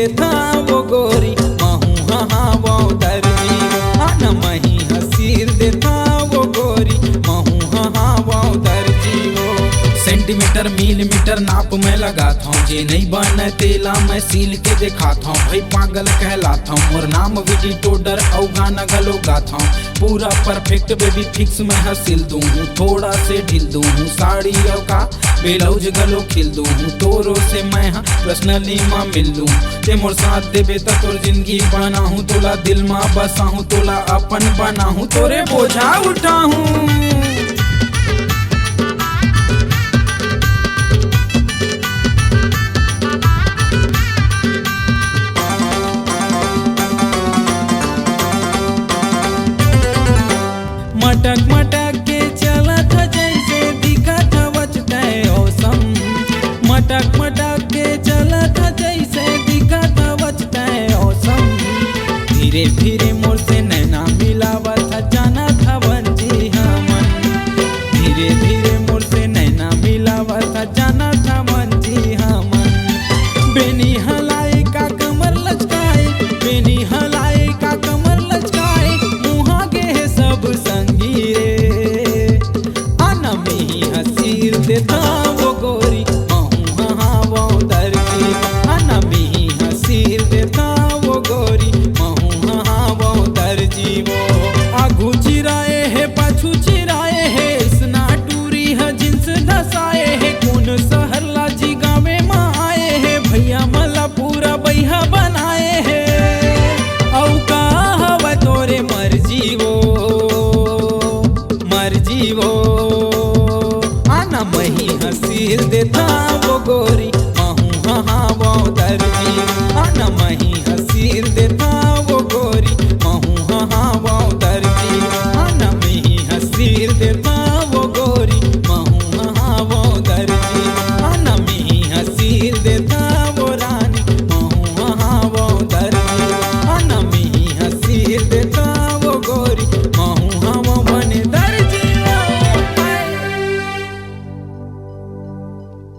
देता वो गोरी महू हाँ वो दर्जी न मही हसीर देता वो गोरी महू हाँ वो दर्जी वो। सेंटीमीटर मिलीमीटर नाप में लगाता हूँ, जे नहीं बने तेला मैं सील के दिखाता हूँ। भाई पागल कहलाता हूँ, मोर नाम विडी टोडर औ गाना गलो गाता हूँ। पूरा परफेक्ट बेबी फिक्स में हसील दूँ, थोड़ा से ढील दूँ साड़ी और का ब्लाउज गलो खिल दूँ। तोरो से मैं हाँ पर्सनली माँ मिल लूँ, ते मोर साथ देबे त तोर जिंदगी बना हूँ। तोला दिल माँ बसा हूँ, तोला अपन बना हूँ, तोरे बोझा उठा हूँ। मटक मटक के चला था जैसे दिखा था बचता है औसम। मटक मटक के चला था जैसे दिखा था बचता है औसम। धीरे धीरे मोर से नैना मिलावा था, जाना था बंजी हाँ मन। धीरे धीरे मोर से नैना मिलावा था, जाना था बंजी हाँ मन। बेनी हलाई का कमर लचकाए, बेनी हलाई का कमर लचकाए, मुहा के सब संगी रे आना में ही हसीर देता वो गोरी महू हाँ वो दर्जी। आना में ही हसीर देता वो गोरी महू हाँ वो दर्जी वो। आगू चिराए है पाछू चिराए है, इसना टूरी है जिन्स धसाए है। कौन सहर लाजी गावे माँ आए है, भैया मला पूरा बैहा बनाए है। औ का हवा तोरे मर्जी वो मर्जी वो। आना मही हसील देता वो गोरी महू हाँ वो दर्जी। आना मही हसील देता वो गोरी महू हाँ वो दर्जी। आना मही हसील देता वो गोरी महू हाँ वो दर्जी। आना मही हसील देता वो रानी महू हाँ वो दर्जी। आना मही हसील देता वो गोरी महू